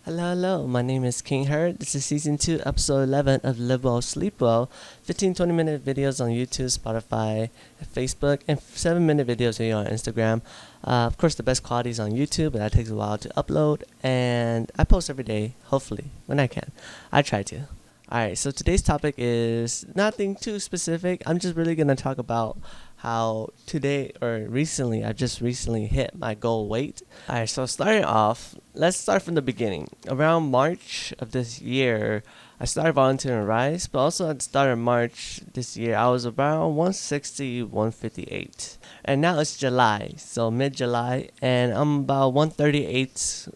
Hello. My name is King Herd. This is season 2, episode 11 of Live Well, Sleep Well. 15 20-minute videos on YouTube, Spotify, Facebook, and 7-minute videos here on Instagram. Of course, the best quality is on YouTube, but that takes a while to upload. And I post every day, hopefully, when I can. I try to. Alright, so today's topic is nothing too specific. I'm just really going to talk about how today or recently, I just recently hit my goal weight. Alright, so starting off, let's start from the beginning. Around March of this year, I started volunteering Rise, but also at the start of March this year, I was around 160, 158. And now it's July, so mid-July, and I'm about 138,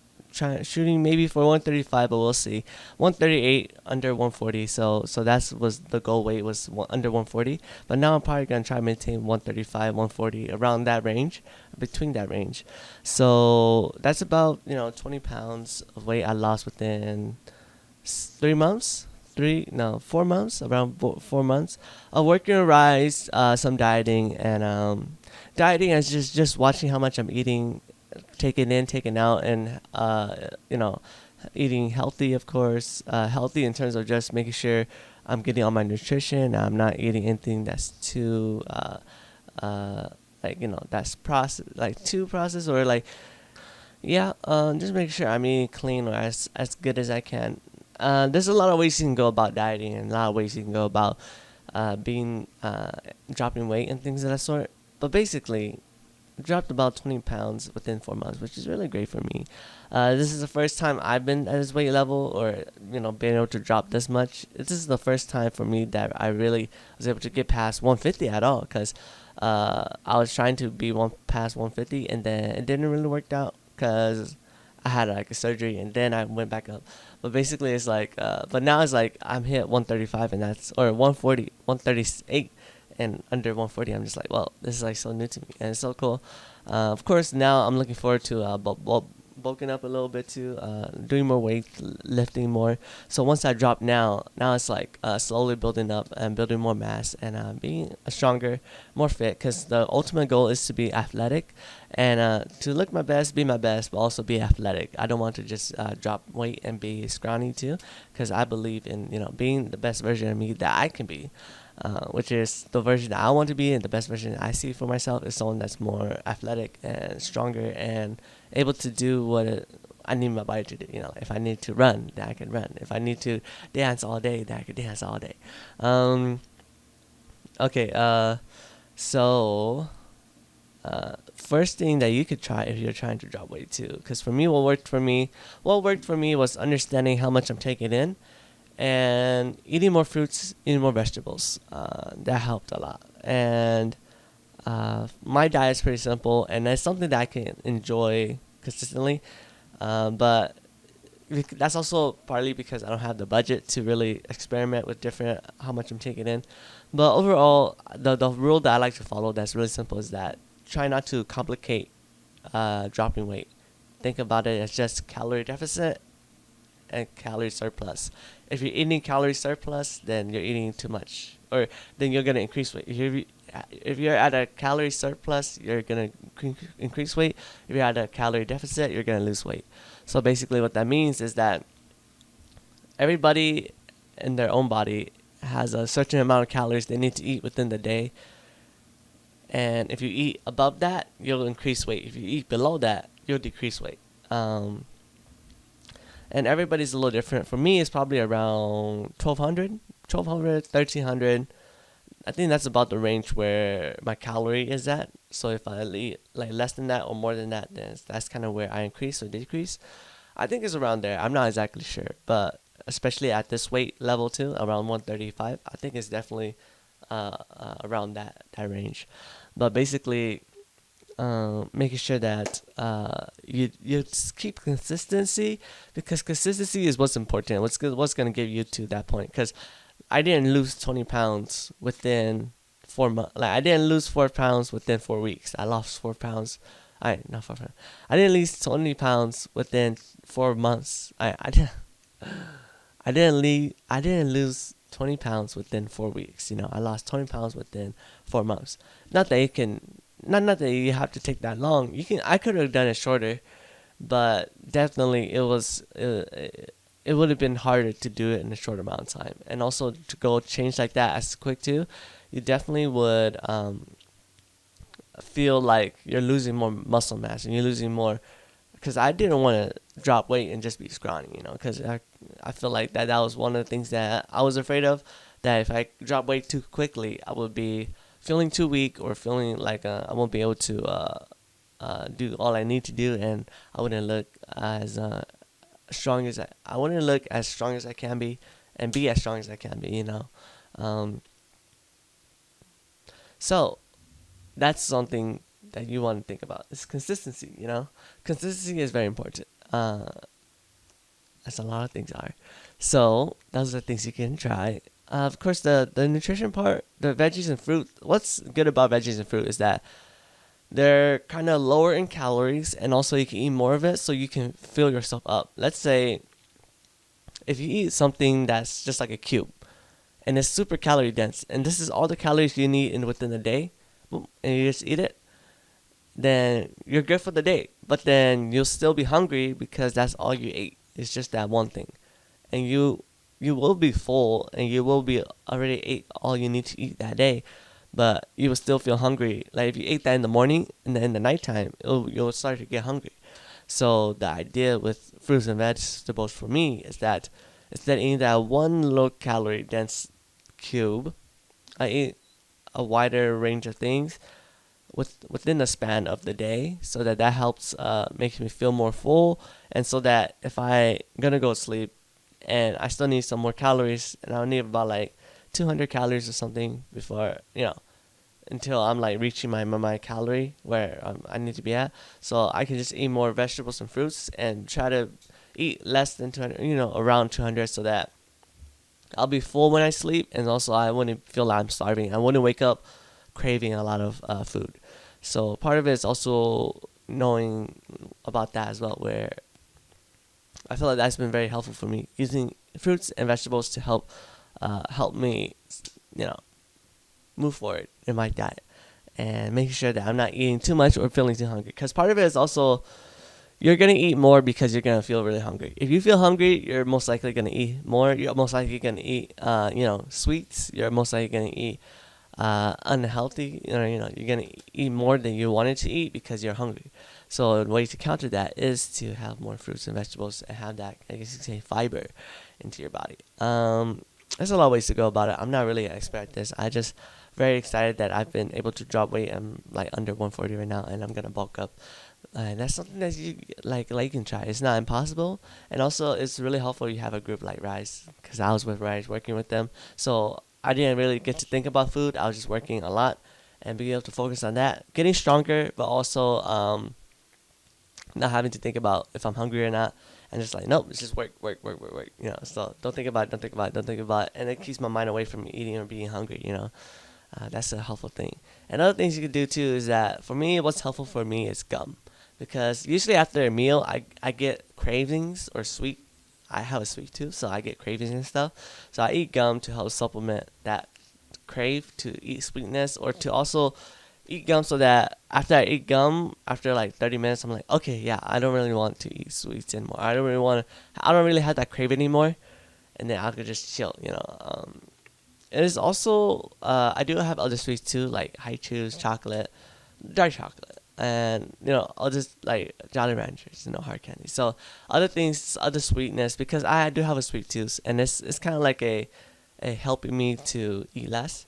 shooting maybe for 135, but we'll see. 138 under 140, so that was the goal weight, was under 140. But now I'm probably gonna try to maintain 135, 140, around that range, between that range. So that's about 20 pounds of weight I lost within 3 months. 4 months, around 4 months of working on Rise, some dieting, and dieting is just watching how much I'm eating, taking in, taking out, and eating healthy, of course. Healthy in terms of just making sure I'm getting all my nutrition. I'm not eating anything that's too that's processed, like too processed, or like just making sure I'm eating clean or as good as I can. There's a lot of ways you can go about dieting, and a lot of ways you can go about being dropping weight and things of that sort. But basically, dropped about 20 pounds within 4 months, which is really great for me. This is the first time I've been at this weight level, or being able to drop this much. This is the first time for me that I really was able to get past 150 at all, because I was trying to be past 150, and then it didn't really work out because I had like a surgery, and then I went back up. But basically, it's like, but now it's like I'm hit 135, and or 140, 138. And under 140, I'm just like, well, this is like so new to me, and it's so cool. Of course, now I'm looking forward to bulking up a little bit too, doing more weight, lifting more. So once I drop now it's like slowly building up and building more mass, and being stronger, more fit. Because the ultimate goal is to be athletic, and to look my best, be my best, but also be athletic. I don't want to just drop weight and be scrawny too, because I believe in being the best version of me that I can be. Which is the version that I want to be, and the best version I see for myself is someone that's more athletic and stronger and able to do what I need my body to do. If I need to run, then I can run. If I need to dance all day, then I can dance all day. Okay. First thing that you could try if you're trying to drop weight too, because for me, what worked for me was understanding how much I'm taking in, and eating more fruits, eating more vegetables. That helped a lot. And my diet is pretty simple, and it's something that I can enjoy consistently. But that's also partly because I don't have the budget to really experiment with different how much I'm taking in. But overall, the rule that I like to follow that's really simple is that try not to complicate dropping weight. Think about it as just calorie deficit and calorie surplus. If you're eating calorie surplus, then you're eating too much, or then you're gonna increase weight. If you're at a calorie surplus, you're gonna increase weight. If you're at a calorie deficit, you're gonna lose weight. So basically, what that means is that everybody in their own body has a certain amount of calories they need to eat within the day, and if you eat above that, you'll increase weight. If you eat below that, you'll decrease weight. And everybody's a little different. For me, it's probably around 1200, 1300. I think that's about the range where my calorie is at. So if I eat like less than that or more than that, then that's kind of where I increase or decrease. I think it's around there. I'm not exactly sure, but especially at this weight level too, around 135, I think it's definitely around that range. But basically, making sure that you keep consistency, because consistency is what's important. What's going to get you to that point? Because I didn't lose 20 pounds within 4 months. Like, I didn't lose 4 pounds within 4 weeks. I lost 4 pounds. Not 4 pounds. I didn't lose 20 pounds within 4 months. I didn't lose 20 pounds within 4 weeks. I lost 20 pounds within 4 months. Not that you have to take that long. I could have done it shorter, but definitely it would have been harder to do it in a short amount of time, and also to go change like that as quick too. You definitely would feel like you're losing more muscle mass and you're losing more, because I didn't want to drop weight and just be scrawny, because I feel like that was one of the things that I was afraid of, that if I drop weight too quickly, I would be feeling too weak, or feeling like I won't be able to do all I need to do, and I wouldn't look as strong as I wouldn't look as strong as I can be, and be as strong as I can be. Um, so that's something that you want to think about. Is consistency. Consistency is very important. As a lot of things are. So those are things you can try. Of course, the nutrition part, the veggies and fruit. What's good about veggies and fruit is that they're kind of lower in calories, and also you can eat more of it, so you can fill yourself up. Let's say if you eat something that's just like a cube, and it's super calorie dense, and this is all the calories you need within a day, and you just eat it, then you're good for the day. But then you'll still be hungry because that's all you ate. It's just that one thing, and you will be full, and you will be already ate all you need to eat that day, but you will still feel hungry. Like if you ate that in the morning and then in the nighttime, you'll start to get hungry. So the idea with fruits and vegetables for me is that instead of eating that one low calorie dense cube, I eat a wider range of things within the span of the day, so that helps makes me feel more full, and so that if I gonna go to sleep and I still need some more calories, and I'll need about like 200 calories or something before until I'm like reaching my calorie where I need to be at. So I can just eat more vegetables and fruits and try to eat less than 200, around 200, so that I'll be full when I sleep, and also I wouldn't feel like I'm starving. I wouldn't wake up craving a lot of food. So part of it is also knowing about that as well, where I feel like that's been very helpful for me, using fruits and vegetables to help me, you know, move forward in my diet, and making sure that I'm not eating too much or feeling too hungry. Because part of it is also you're gonna eat more because you're gonna feel really hungry. If you feel hungry, you're most likely gonna eat more. You're most likely gonna eat, sweets. You're most likely gonna eat unhealthy. You're gonna eat more than you wanted to eat because you're hungry. So the way to counter that is to have more fruits and vegetables and have that, I guess you could say, fiber into your body. There's a lot of ways to go about it. I'm not really an expert at this. I just very excited that I've been able to drop weight. I'm like under 140 right now, and I'm gonna bulk up. And that's something that you you can try. It's not impossible, and also it's really helpful you have a group like Rise, because I was with Rise working with them, so I didn't really get to think about food. I was just working a lot and being able to focus on that, getting stronger, but also not having to think about if I'm hungry or not, and just like, nope, it's just work, work, work, work, work. So don't think about it, don't think about it, don't think about it, and it keeps my mind away from eating or being hungry. That's a helpful thing. And other things you can do too is that, for me, what's helpful for me is gum, because usually after a meal, I get cravings or sweet. I have a sweet tooth, so I get cravings and stuff. So I eat gum to help supplement that crave to eat sweetness, or to also eat gum so that after I eat gum, after like 30 minutes, I'm like, okay, yeah, I don't really want to eat sweets anymore. I don't really have that crave anymore, and then I could just chill. It is also, I do have other sweets too, like high chews, chocolate, dark chocolate, and I'll just like Jolly Ranchers, hard candy. So other things, other sweetness, because I do have a sweet tooth, and it's kind of like a helping me to eat less.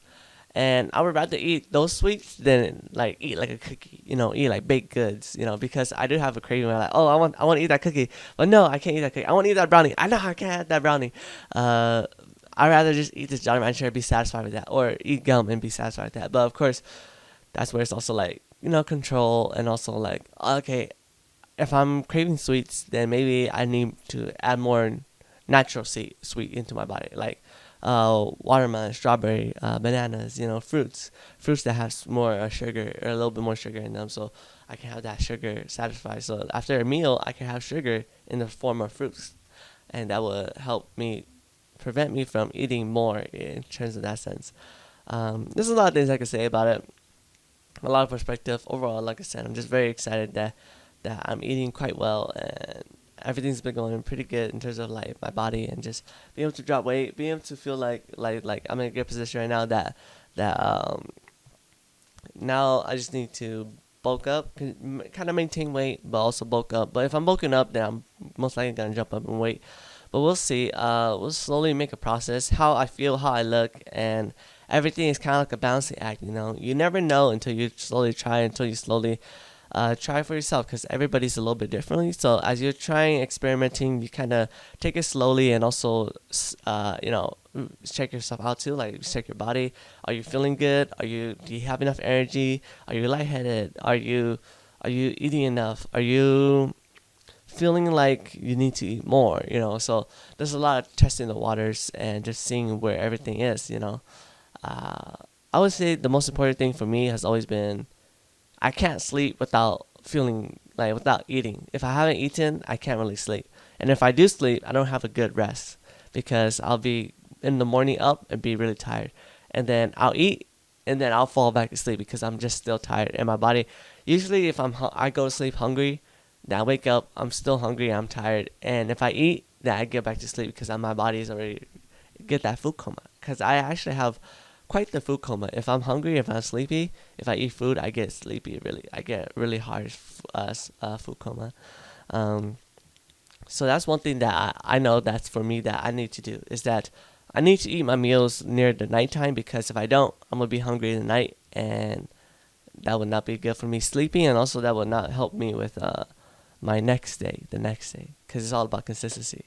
And I would rather eat those sweets than like eat like a cookie, eat like baked goods, because I do have a craving where like, oh, I want to eat that cookie, but no, I can't eat that cookie. I want to eat that brownie. I know I can't have that brownie. I'd rather just eat this Jolly Rancher and be satisfied with that, or eat gum and be satisfied with that. But of course, that's where it's also like, control, and also like, okay, if I'm craving sweets, then maybe I need to add more natural sweet into my body, like watermelon, strawberry, bananas, fruits that have more sugar, or a little bit more sugar in them, so I can have that sugar satisfied. So after a meal, I can have sugar in the form of fruits, and that will help me prevent me from eating more in terms of that sense. There's a lot of things I could say about it, a lot of perspective. Overall, like I said, I'm just very excited that that I'm eating quite well, and everything's been going pretty good in terms of like my body, and just being able to drop weight, being able to feel like I'm in a good position right now, that now I just need to bulk up, kind of maintain weight, but also bulk up. But if I'm bulking up, then I'm most likely gonna jump up in weight. But we'll see. We'll slowly make a process. How I feel, how I look, and everything is kind of like a balancing act. You never know until you slowly try, until you slowly try for yourself, because everybody's a little bit differently. So as you're trying, experimenting, you kind of take it slowly, and also, check yourself out too. Like, check your body. Are you feeling good? Do you have enough energy? Are you lightheaded? Are you eating enough? Are you feeling like you need to eat more? So there's a lot of testing the waters and just seeing where everything is. Uh, I would say the most important thing for me has always been, I can't sleep without feeling like, without eating. If I haven't eaten, I can't really sleep. And if I do sleep, I don't have a good rest, because I'll be in the morning up and be really tired. And then I'll eat, and then I'll fall back to sleep because I'm just still tired. And my body, usually if I go to sleep hungry, then I wake up, I'm still hungry, I'm tired. And if I eat, then I get back to sleep because my body is already get that food coma. Because I actually have quite the food coma. If I'm hungry, if I'm sleepy, if I eat food, I get sleepy. I get really hard food coma. Um, so that's one thing that I know that's for me that I need to do, is that I need to eat my meals near the nighttime, because if I don't, I'm gonna be hungry in the night, and that would not be good for me sleeping, and also that would not help me with the next day, because it's all about consistency.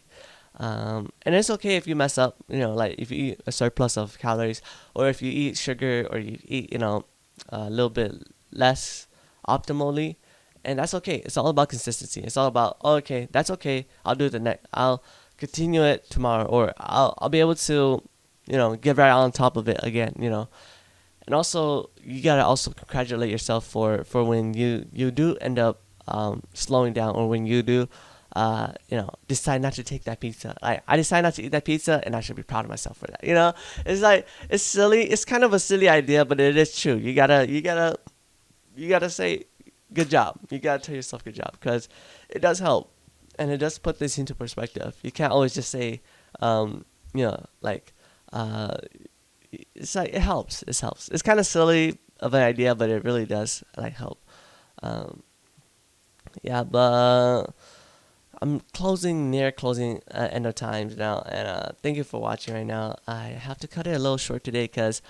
And it's okay if you mess up, like if you eat a surplus of calories, or if you eat sugar, or you eat, a little bit less optimally, and that's okay. It's all about consistency. It's all about, oh, okay, that's okay. I'll do it I'll continue it tomorrow, or I'll be able to, get right on top of it again. And also, you gotta also congratulate yourself for when you do end up slowing down, or when you do decide not to take that pizza. I decide not to eat that pizza, and I should be proud of myself for that. It's like, it's silly. It's kind of a silly idea, but it is true. You gotta say good job. You gotta tell yourself good job, because it does help, and it does put this into perspective. You can't always just say, like, it's like, it helps. It helps. It's kind of silly of an idea, but it really does like help. Um, yeah, but I'm near closing end of times now, and thank you for watching right now. I have to cut it a little short today, because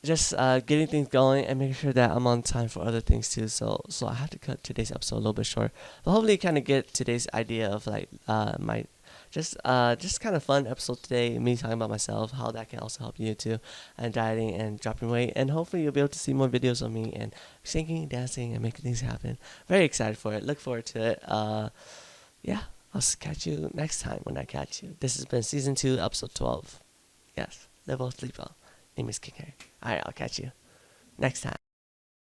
just getting things going and making sure that I'm on time for other things too. So I have to cut today's episode a little bit short, but hopefully kind of get today's idea of like my just kind of fun episode today, me talking about myself, how that can also help you too, and dieting and dropping weight, and hopefully you'll be able to see more videos of me and singing, dancing, and making things happen. Very excited for it. Look forward to it. Yeah, I'll catch you next time when I catch you. This has been season 2, episode 12. Yes, live well, sleep well. Name is King Harry. Alright, I'll catch you next time.